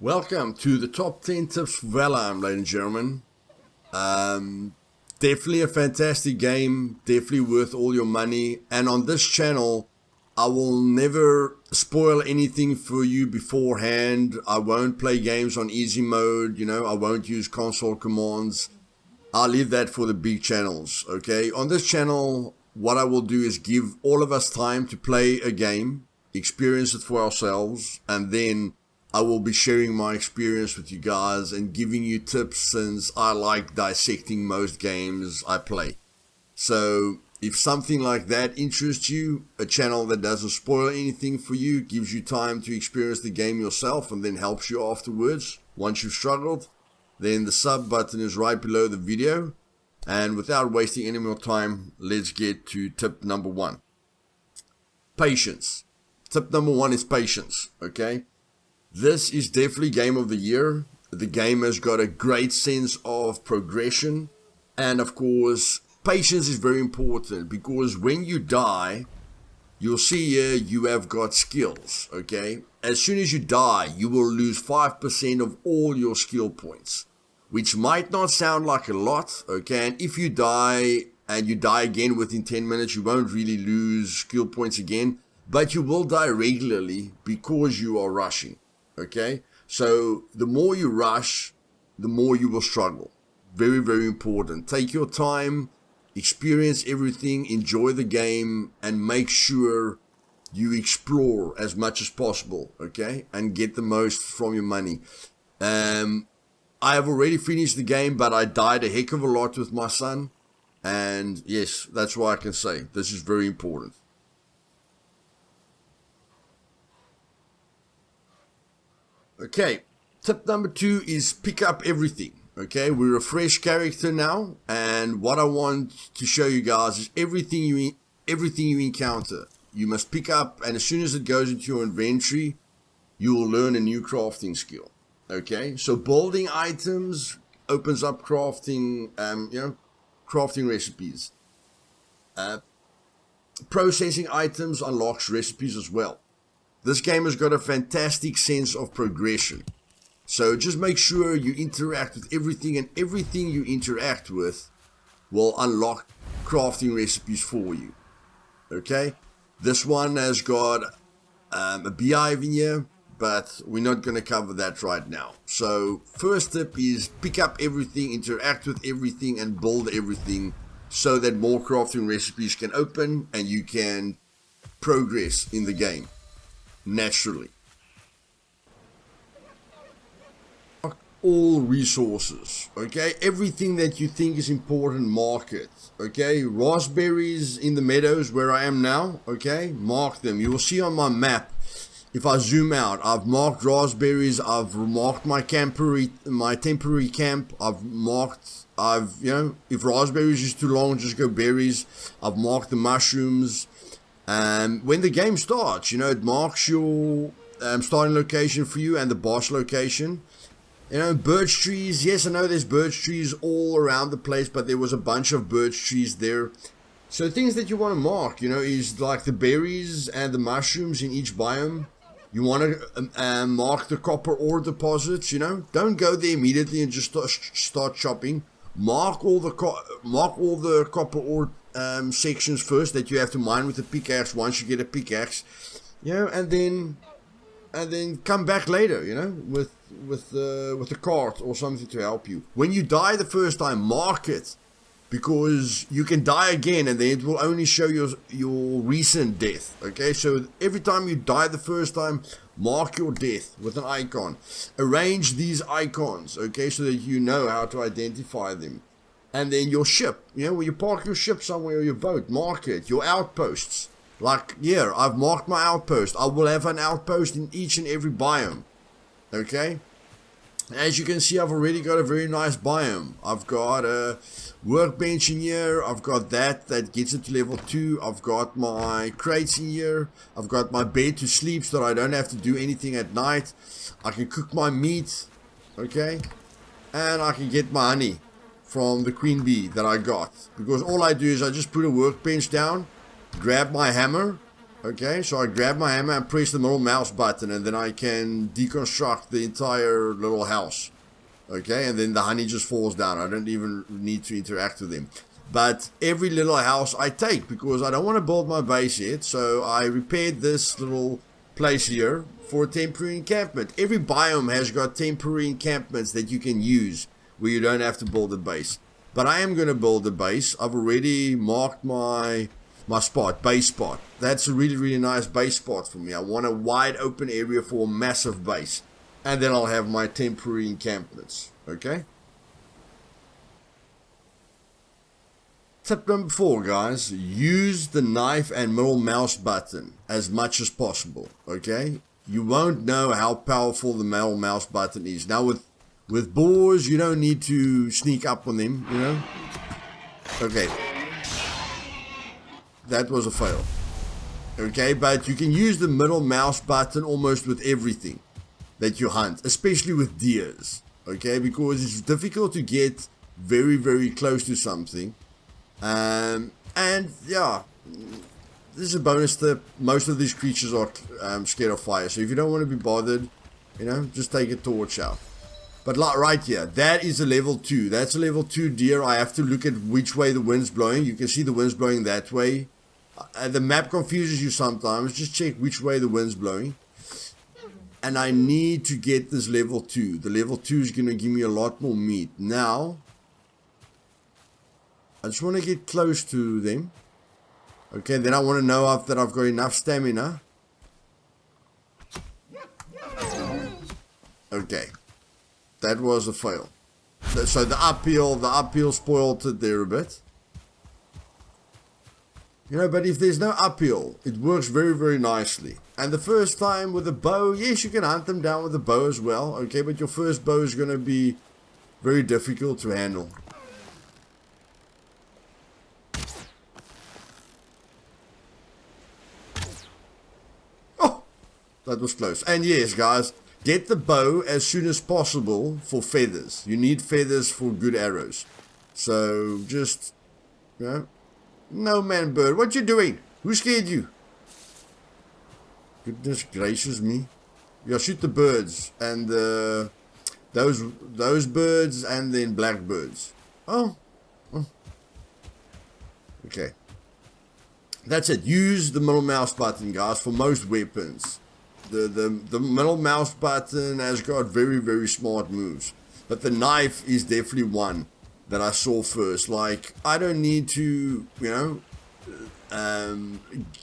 Welcome to the top 10 tips for Valheim, ladies and gentlemen. Definitely a fantastic game, definitely worth all your money. And on this channel, I will never spoil anything for you beforehand. I won't play games on easy mode, I won't use console commands. I'll leave that for the big channels, okay? On this channel, what I will do is give all of us time to play a game, experience it for ourselves, and then I will be sharing my experience with you guys and giving you tips, since I like dissecting most games I play. So if something like that interests you, a channel that doesn't spoil anything for you, gives you time to experience the game yourself and then helps you afterwards once you've struggled, then the sub button is right below the video. And without wasting any more time, let's get to tip number 1. Patience. Tip number 1 is patience, okay? This is definitely game of the year. The game has got a great sense of progression. And of course, patience is very important, because when you die, you'll see here you have got skills, okay? As soon as you die, you will lose 5% of all your skill points, which might not sound like a lot, okay? And if you die and you die again within 10 minutes, you won't really lose skill points again, but you will die regularly because you are rushing. Okay, so the more you rush, the more you will struggle. Very, very important. Take your time, experience everything, enjoy the game, and make sure you explore as much as possible, okay, and get the most from your money. I have already finished the game, but I died a heck of a lot with my son, and yes, that's why I can say this is very important. Okay, tip number 2 is pick up everything. Okay, we're a fresh character now, and what I want to show you guys is everything you encounter, you must pick up, and as soon as it goes into your inventory, you will learn a new crafting skill. Okay, so building items opens up crafting, crafting recipes. Processing items unlocks recipes as well. This game has got a fantastic sense of progression. So just make sure you interact with everything, and everything you interact with will unlock crafting recipes for you. Okay? This one has got a beehive in here, but we're not going to cover that right now. So first tip is pick up everything, interact with everything, and build everything so that more crafting recipes can open and you can progress in the game naturally. All resources, okay? Everything that you think is important, mark it, okay? Raspberries in the meadows where I am now, okay? Mark them. You will see on my map, if I zoom out, I've marked raspberries, I've marked my temporary camp, if raspberries is too long, just go berries. I've marked the mushrooms. When the game starts, it marks your starting location for you and the boss location. Birch trees. Yes, I know there's birch trees all around the place, but there was a bunch of birch trees there. So things that you want to mark, is like the berries and the mushrooms in each biome. You want to mark the copper ore deposits, Don't go there immediately and just start chopping. Mark all the copper ore sections first that you have to mine with a pickaxe once you get a pickaxe, and then come back later, with the cart or something to help you. When you die the first time, mark it, because you can die again and then it will only show your recent death. Okay, so every time you die the first time, mark your death with an icon. Arrange these icons, okay, so that you know how to identify them. And then your ship, when you park your ship somewhere or your boat, mark it. Your outposts, like here, I've marked my outpost. I will have an outpost in each and every biome, okay? As you can see, I've already got a very nice biome. I've got a workbench in here. I've got that gets it to level 2. I've got my crates in here. I've got my bed to sleep so that I don't have to do anything at night. I can cook my meat, okay? And I can get my honey from the queen bee that I got, because all I do is I just put a workbench down, grab my hammer, Okay, so I grab my hammer and press the middle mouse button, and then I can deconstruct the entire little house. Okay, and then the honey just falls down. I don't even need to interact with them. But every little house I take, because I don't want to build my base yet, so I repaired this little place here for a temporary encampment. Every biome has got temporary encampments that you can use where you don't have to build a base. But I am going to build a base. I've already marked my spot, base spot. That's a really, really nice base spot for me. I want a wide open area for a massive base. And then I'll have my temporary encampments. Okay? Tip number 4, guys. Use the knife and middle mouse button as much as possible. Okay? You won't know how powerful the middle mouse button is. Now with boars, you don't need to sneak up on them, you know? Okay. That was a fail. Okay, but you can use the middle mouse button almost with everything that you hunt, especially with deers. Okay, because it's difficult to get very, very close to something. And yeah, this is a bonus tip. Most of these creatures are scared of fire. So if you don't want to be bothered, you know, just take a torch out. But like right here, that is a level 2. That's a level 2 deer. I have to look at which way the wind's blowing. You can see the wind's blowing that way. The map confuses you sometimes. Just check which way the wind's blowing. And I need to get this level 2. The level 2 is going to give me a lot more meat. Now, I just want to get close to them. Okay, then I want to know that I've got enough stamina. Okay. That was a fail. So the uphill spoiled it there a bit. You know, but if there's no uphill, it works very, very nicely. And the first time with a bow, yes, you can hunt them down with a bow as well. Okay, but your first bow is going to be very difficult to handle. Oh, that was close. And yes, guys, get the bow as soon as possible for feathers. You need feathers for good arrows. So just, you know, no man bird, what you doing? Who scared you? Goodness gracious me. Yeah, shoot the birds and those birds and then blackbirds. Oh. Okay. That's it. Use the middle mouse button, guys, for most weapons. The middle mouse button has got very, very smart moves. But the knife is definitely one that I saw first. Like, I don't need to, you know,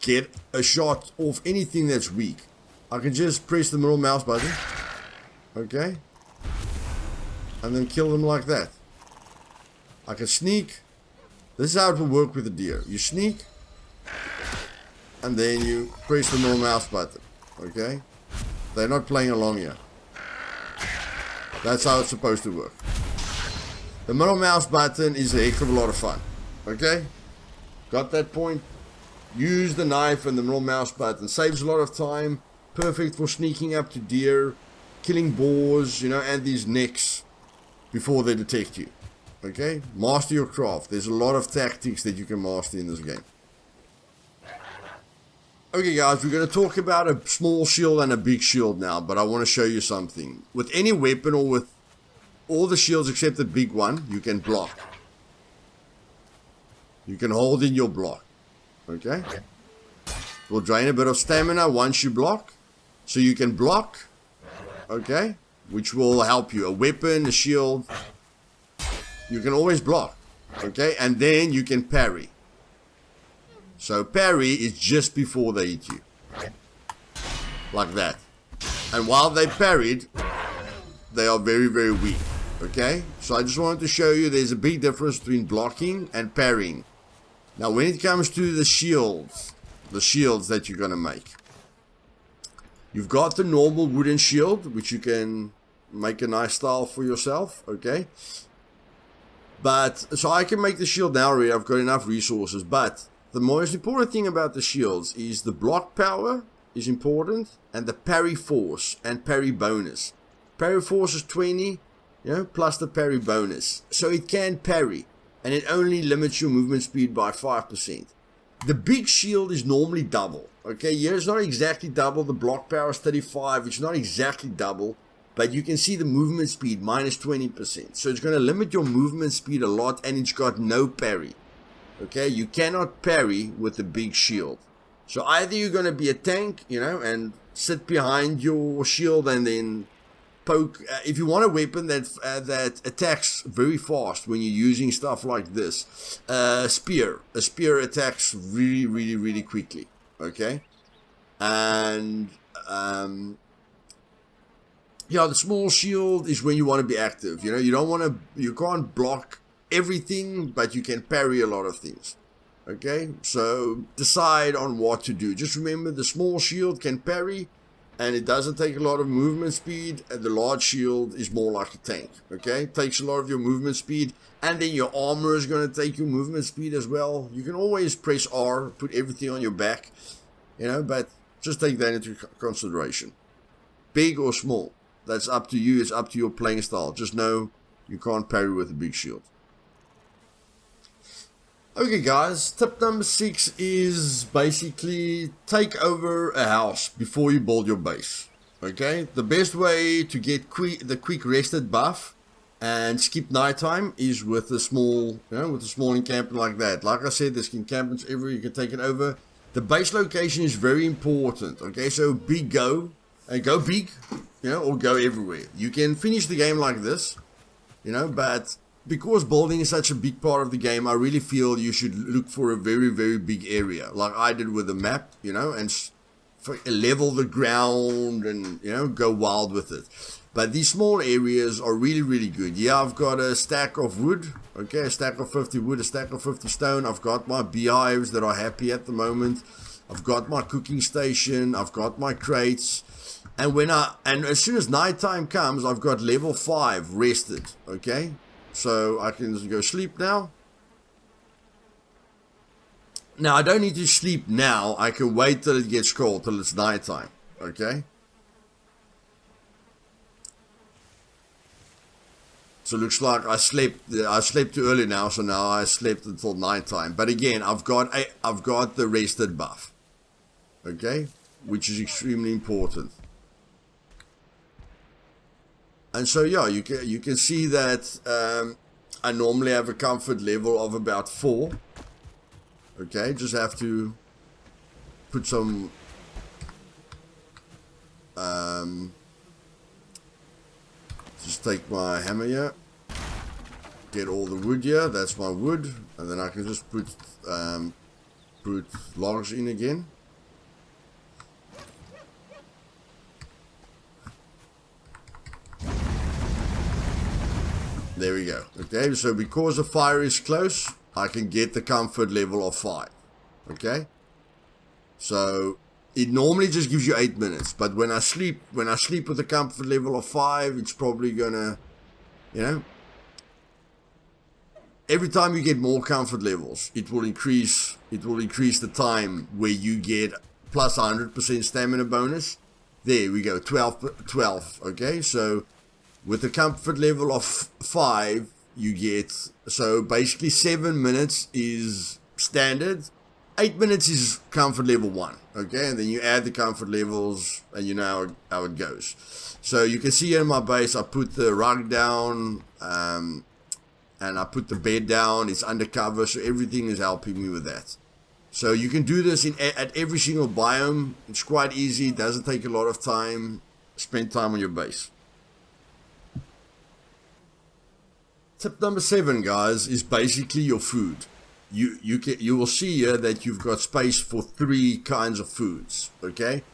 get a shot off anything that's weak. I can just press the middle mouse button. Okay. And then kill them like that. I can sneak. This is how it will work with the deer. You sneak. And then you press the middle mouse button. Okay? They're not playing along here. That's how it's supposed to work. The middle mouse button is a heck of a lot of fun. Okay? Got that point? Use the knife and the middle mouse button. Saves a lot of time. Perfect for sneaking up to deer, killing boars, you know, and these necks before they detect you. Okay? Master your craft. There's a lot of tactics that you can master in this game. Okay guys, we're going to talk about a small shield and a big shield now, but I want to show you something. With any weapon or with all the shields except the big one, you can block. You can hold in your block. Okay? Will drain a bit of stamina once you block. So you can block. Okay? Which will help you. A weapon, a shield. You can always block. Okay? And then you can parry. So parry is just before they hit you. Like that. And while they parried, they are very, very weak. Okay? So I just wanted to show you there's a big difference between blocking and parrying. Now when it comes to the shields that you're going to make. You've got the normal wooden shield, which you can make a nice style for yourself. Okay? But, so I can make the shield now already. I've got enough resources. But the most important thing about the shields is the block power is important, and the parry force and parry bonus. Parry force is 20, you know, plus the parry bonus. So it can parry, and it only limits your movement speed by 5%. The big shield is normally double. Okay, here it's not exactly double. The block power is 35. It's not exactly double. But you can see the movement speed minus 20%. So it's going to limit your movement speed a lot, and it's got no parry. Okay, you cannot parry with the big shield. So either you're going to be a tank, you know, and sit behind your shield and then poke. If you want a weapon that attacks very fast when you're using stuff like this, a spear attacks really quickly. Okay, and yeah, the small shield is when you want to be active. You know, you can't block everything, but you can parry a lot of things. Okay, so decide on what to do. Just remember, the small shield can parry, and it doesn't take a lot of movement speed, and the large shield is more like a tank. Okay, it takes a lot of your movement speed, and then your armor is going to take your movement speed as well. You can always press R, put everything on your back, you know, but just take that into consideration. Big or small, that's up to you. It's up to your playing style. Just know you can't parry with a big shield. Okay guys, tip number 6 is basically take over a house before you build your base. Okay, the best way to get the quick rested buff and skip nighttime is with a small, with a small encampment like that. Like I said, there's encampments everywhere. You can take it over. The base location is very important. Okay, so go big, or go everywhere. You can finish the game like this, but because building is such a big part of the game, I really feel you should look for a very big area, like I did with the map, and level the ground and, go wild with it. But these small areas are really good. Yeah, I've got a stack of wood, okay, a stack of 50 wood, a stack of 50 stone. I've got my beehives that are happy at the moment. I've got my cooking station. I've got my crates. And as soon as nighttime comes, I've got level 5 rested, okay? So I can just go sleep now. Now, I don't need to sleep now. I can wait till it gets cold, till it's nighttime, okay? So it looks like I slept too early now, so now I slept until nighttime. But again, I've got the rested buff, okay? Which is extremely important. And so yeah, you can see that I normally have a comfort level of about 4. Okay, just have to put some just take my hammer here, get all the wood here. That's my wood, and then I can just put logs in again. There we go. Okay, so because the fire is close, I can get the comfort level of 5. Okay, so it normally just gives you 8 minutes, but when I sleep with a comfort level of 5, it's probably gonna, every time you get more comfort levels, it will increase the time where you get plus 100% stamina bonus. There we go, 12. Okay, so with a comfort level of 5, you get, so basically 7 minutes is standard, 8 minutes is comfort level 1, okay, and then you add the comfort levels, and you know how it goes. So you can see here in my base, I put the rug down, and I put the bed down. It's undercover, so everything is helping me with that. So you can do this at every single biome. It's quite easy, it doesn't take a lot of time. Spend time on your base. Tip number 7, guys, is basically your food. You will see here that you've got space for 3 kinds of foods, okay?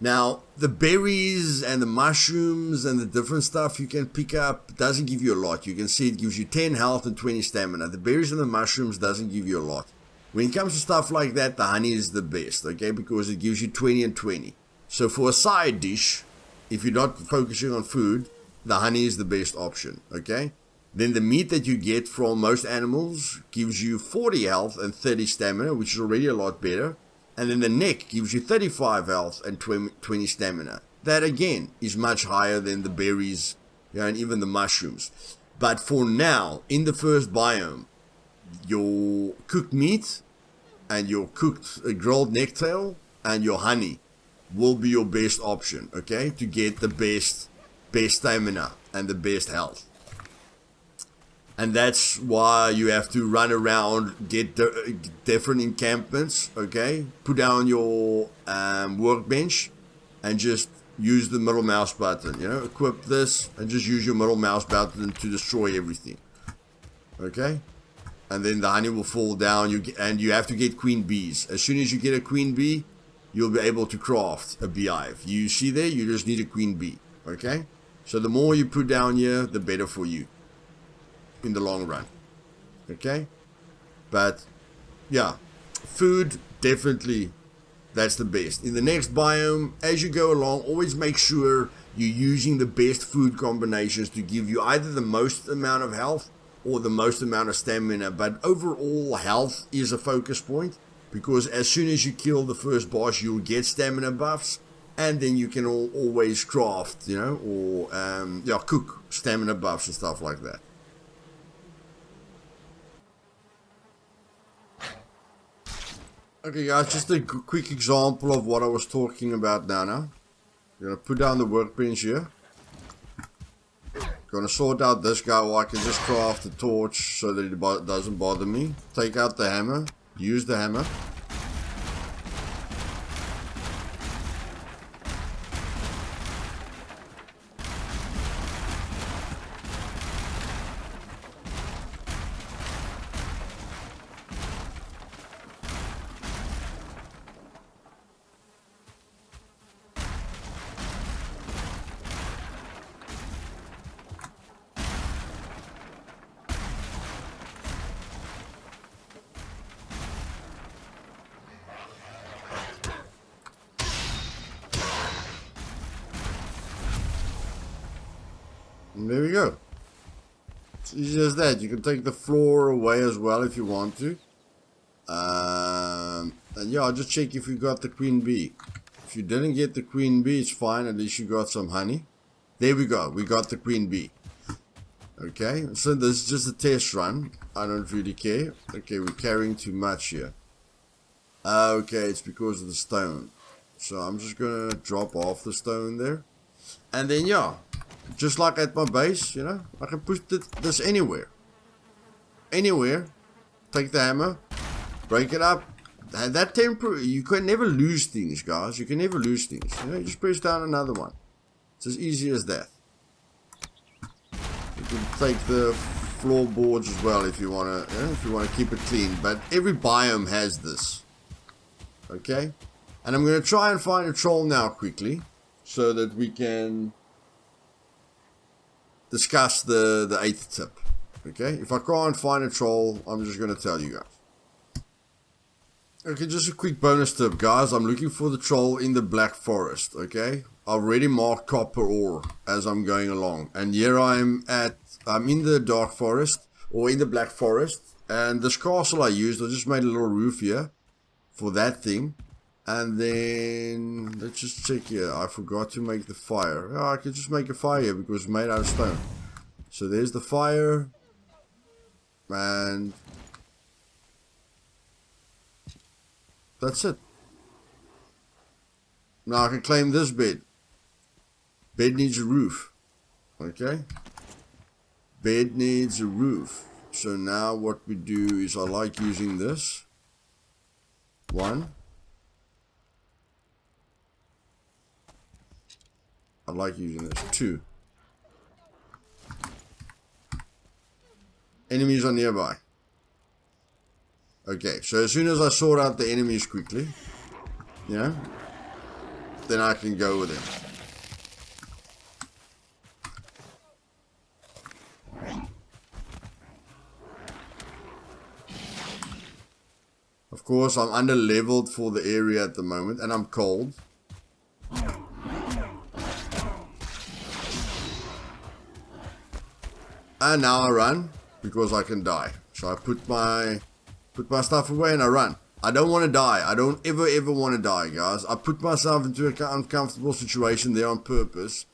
Now, the berries and the mushrooms and the different stuff you can pick up doesn't give you a lot. You can see it gives you 10 health and 20 stamina. The berries and the mushrooms doesn't give you a lot. When it comes to stuff like that, the honey is the best, okay? Because it gives you 20 and 20. So for a side dish, if you're not focusing on food, the honey is the best option, okay? Then the meat that you get from most animals gives you 40 health and 30 stamina, which is already a lot better. And then the neck gives you 35 health and 20 stamina. That again is much higher than the berries, and even the mushrooms. But for now, in the first biome, your cooked meat and your cooked grilled necktail and your honey will be your best option, okay, to get the best stamina and the best health. And that's why you have to run around, get different encampments, okay? Put down your workbench and just use the middle mouse button, you know? Equip this and just use your middle mouse button to destroy everything, okay? And then the honey will fall down, and you have to get queen bees. As soon as you get a queen bee, you'll be able to craft a beehive. You see there, you just need a queen bee, okay? So the more you put down here, the better for you in the long run, okay? But yeah, food, definitely, that's the best. In the next biome, as you go along, always make sure you're using the best food combinations to give you either the most amount of health or the most amount of stamina. But overall, health is a focus point, because as soon as you kill the first boss, you'll get stamina buffs, and then you can always craft, you know, or cook stamina buffs and stuff like that. Okay guys, just a quick example of what I was talking about now. I'm gonna put down the workbench here. Gonna sort out this guy, or I can just craft a torch so that it doesn't bother me. Take out the hammer, use the hammer. And there we go. It's easy as that. You can take the floor away as well if you want to. And yeah, I'll just check if you got the queen bee. If you didn't get the queen bee, it's fine. At least you got some honey. There we go. We got the queen bee. Okay, so this is just a test run. I don't really care. Okay, we're carrying too much here. Okay, it's because of the stone. So I'm just going to drop off the stone there. And then, yeah, just like at my base, you know, I can push this anywhere. Anywhere. Take the hammer, break it up. And that temporary, you can never lose things, guys. You can never lose things. You know, you just press down another one. It's as easy as that. You can take the floorboards as well if you want to, if you want to keep it clean. But every biome has this. Okay? And I'm going to try and find a troll now quickly, so that we can discuss the 8th tip. Okay? If I can't find a troll, I'm just going to tell you guys. Okay, just a quick bonus tip, guys. I'm looking for the troll in the Black Forest, okay? I've already marked copper ore as I'm going along. And here I'm in the Dark Forest, or in the Black Forest. And this castle I used, I just made a little roof here for that thing. And then, let's just check here. I forgot to make the fire. Oh, I could just make a fire here because it's made out of stone. So there's the fire. And that's it. Now I can claim this bed. Bed needs a roof. Okay? Bed needs a roof. So now what we do is I like using this. 1. I like using this. 2. Enemies are nearby. Okay, so as soon as I sort out the enemies quickly, yeah, then I can go with them. Of course, I'm under leveled for the area at the moment, and I'm cold. And now I run because I can die. So I put my stuff away and I run. I don't want to die. I don't ever want to die, guys. I put myself into an uncomfortable situation there on purpose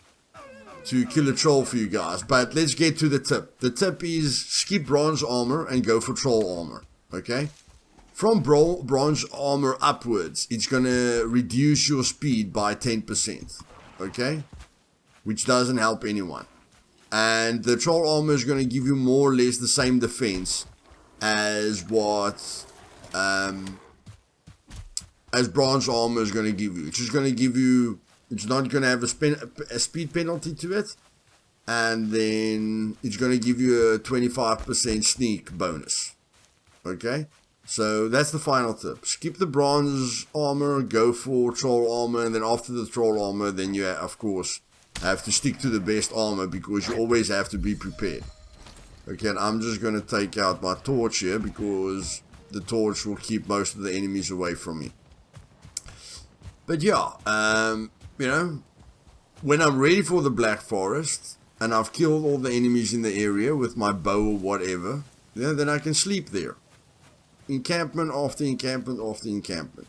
to kill a troll for you guys. But let's get to the tip. The tip is skip bronze armor and go for troll armor. Okay? from bronze armor upwards, it's going to reduce your speed by 10%, okay? Which doesn't help anyone. And the troll armor is going to give you more or less the same defense as what as bronze armor is going to give you. It's just going to give you, it's not going to have a speed penalty to it, and then it's going to give you a 25% sneak bonus. Okay, so that's the final tip. Skip the bronze armor, go for troll armor, and then after the troll armor, then you of course have to stick to the best armor, because you always have to be prepared. Okay, and I'm just going to take out my torch here, because the torch will keep most of the enemies away from me. But yeah, you know, when I'm ready for the Black Forest, and I've killed all the enemies in the area with my bow or whatever, yeah, then I can sleep there. Encampment after encampment after encampment.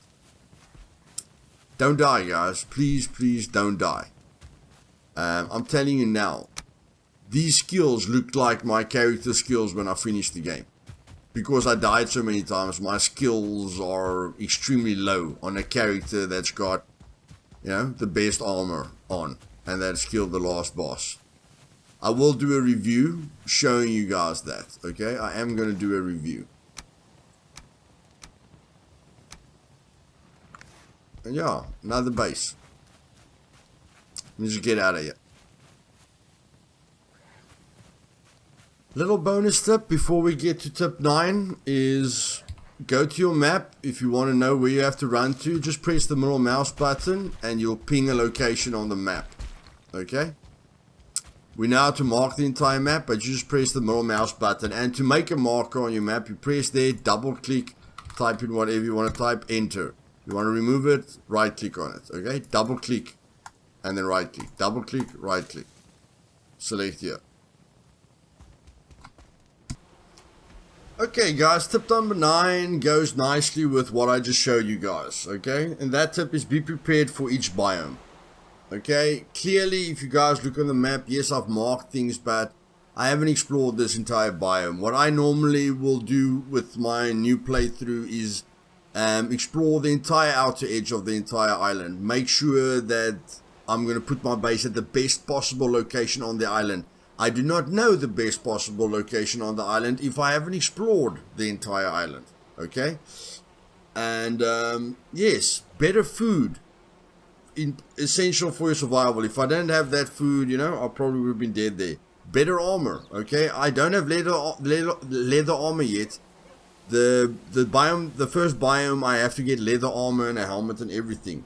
Don't die, guys. Please, please don't die. I'm telling you now, these skills looked like my character skills when I finished the game. Because I died so many times, my skills are extremely low on a character that's got, you know, the best armor on, and that's killed the last boss. I will do a review showing you guys that, okay? I am going to do a review. And yeah, another base. Let me just get out of here. Little bonus tip before we get to tip 9 is go to your map. If you want to know where you have to run to, just press the middle mouse button and you'll ping a location on the map. Okay? We now have to mark the entire map, but you just press the middle mouse button. And to make a marker on your map, you press there, double click, type in whatever you want to type, enter. You want to remove it, right click on it. Okay? Double click and then right click. Double click, right click. Select here. Okay guys, tip number 9 goes nicely with what I just showed you guys, okay? And that tip is be prepared for each biome, okay? Clearly, if you guys look on the map, yes, I've marked things, but I haven't explored this entire biome. What I normally will do with my new playthrough is explore the entire outer edge of the entire island. Make sure that I'm going to put my base at the best possible location on the island. I do not know the best possible location on the island if I haven't explored the entire island, okay? And yes, better food, essential for your survival. If I don't have that food, you know, I probably would have been dead there. Better armor, okay? I don't have leather armor yet. The first biome, I have to get leather armor and a helmet and everything.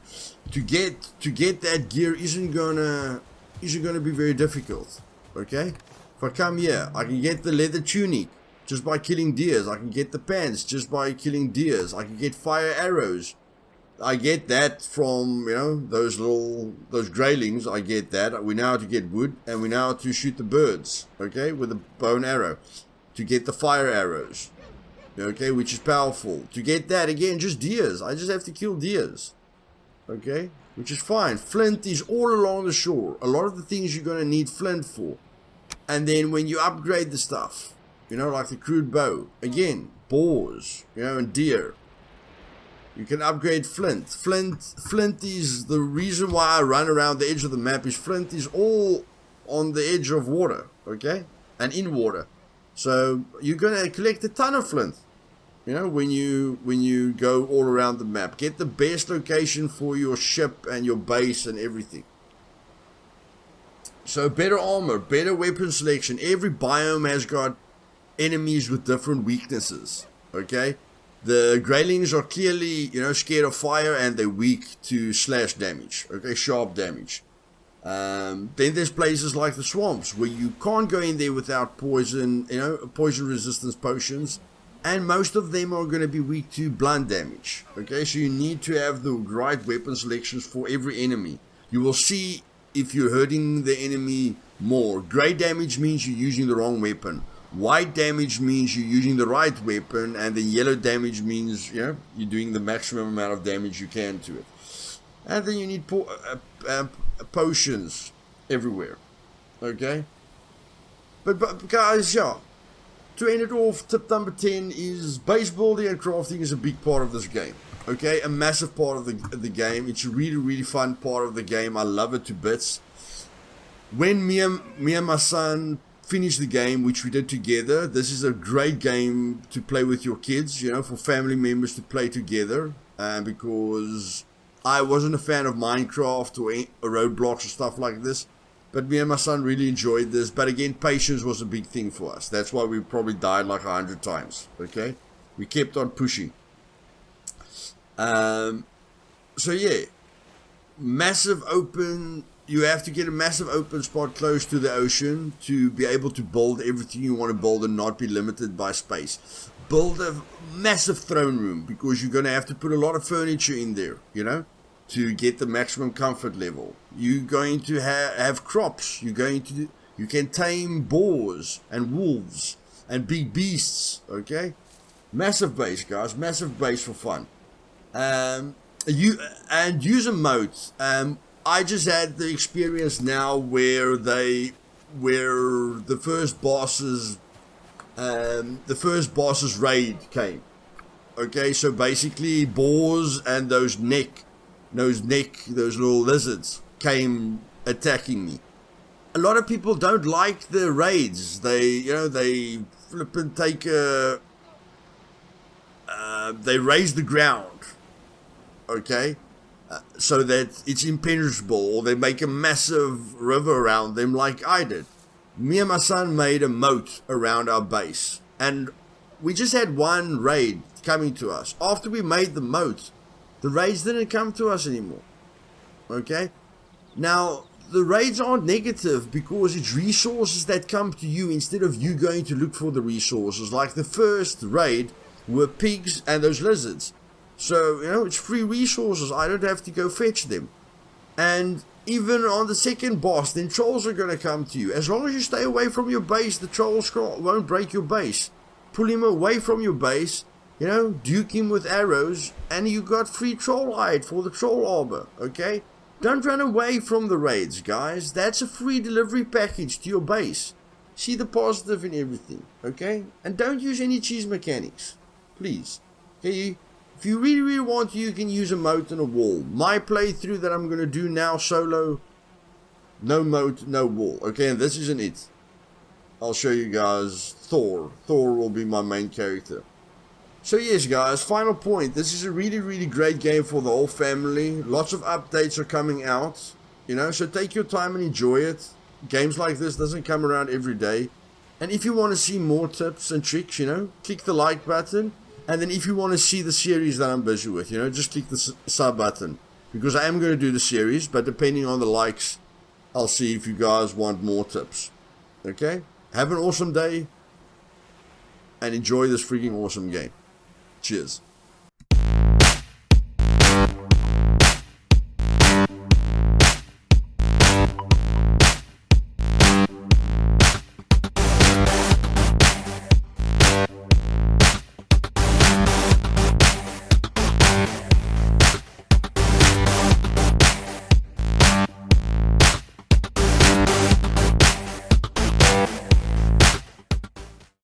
To get that gear isn't gonna be very difficult. Okay, if I come here, I can get the leather tunic just by killing deers. I can get the pants just by killing deers. I can get fire arrows. I get that from, you know, those greylings. I get that. We know how to get wood, and we know how to shoot the birds, okay, with a bow and arrow. To get the fire arrows, okay, which is powerful. To get that, again, just deers. I just have to kill deers, okay, which is fine. Flint is all along the shore. A lot of the things you're going to need flint for. And then when you upgrade the stuff, you know, like the crude bow, again, boars, you know, and deer, you can upgrade flint. Flint is the reason why I run around the edge of the map. Is flint is all on the edge of water, okay, and in water. So you're going to collect a ton of flint, you know, when you go all around the map. Get the best location for your ship and your base and everything. So better armor, better weapon selection. Every biome has got enemies with different weaknesses, okay? The greylings are clearly, you know, scared of fire, and they're weak to slash damage, okay, sharp damage. Then there's places like the swamps where you can't go in there without poison, you know, poison resistance potions. And most of them are going to be weak to blunt damage, okay? So you need to have the right weapon selections for every enemy. You will see if you're hurting the enemy more. Grey damage means you're using the wrong weapon. White damage means you're using the right weapon. And then yellow damage means, you know, you're doing the maximum amount of damage you can to it. And then you need potions everywhere, okay? But guys, yeah, to end it off, tip number 10 is base building and crafting is a big part of this game. Okay, a massive part of the game. It's a really, really fun part of the game. I love it to bits. When me and my son finish the game, which we did together, this is a great game to play with your kids, you know, for family members to play together, because I wasn't a fan of Minecraft or Roadblocks or stuff like this, but me and my son really enjoyed this. But again, patience was a big thing for us. That's why we probably died like 100 times. Okay, we kept on pushing. So yeah, massive open. You have to get a massive open spot close to the ocean to be able to build everything you want to build and not be limited by space. Build a massive throne room, because you're going to have to put a lot of furniture in there, you know, to get the maximum comfort level. You're going to have crops. You can tame boars and wolves and big beasts. Okay, massive base, guys. Massive base for fun. Use a moat. I just had the experience now where the first boss's raid came. Okay, so basically boars and those little lizards came attacking me. A lot of people don't like the raids. They flip and take they raise the ground. Okay, so that it's impenetrable, or they make a massive river around them like I did. Me and my son made a moat around our base, and we just had one raid coming to us. After we made the moat, the raids didn't come to us anymore. Okay, now the raids aren't negative because it's resources that come to you instead of you going to look for the resources. Like the first raid were pigs and those lizards. So, you know, it's free resources. I don't have to go fetch them. And even on the second boss, then trolls are going to come to you. As long as you stay away from your base, the trolls won't break your base. Pull him away from your base, you know, duke him with arrows, and you got free troll hide for the troll arbor, okay? Don't run away from the raids, guys. That's a free delivery package to your base. See the positive in everything, okay? And don't use any cheese mechanics, please. Okay, if you really, really want to, you can use a moat and a wall. My playthrough that I'm going to do now solo, no moat, no wall. Okay, and this isn't it. I'll show you guys Thor. Thor will be my main character. So yes, guys, final point. This is a really, really great game for the whole family. Lots of updates are coming out, you know, so take your time and enjoy it. Games like this doesn't come around every day. And if you want to see more tips and tricks, you know, click the like button. And then if you want to see the series that I'm busy with, you know, just click the sub button. Because I am going to do the series, but depending on the likes, I'll see if you guys want more tips. Okay? Have an awesome day. And enjoy this freaking awesome game. Cheers.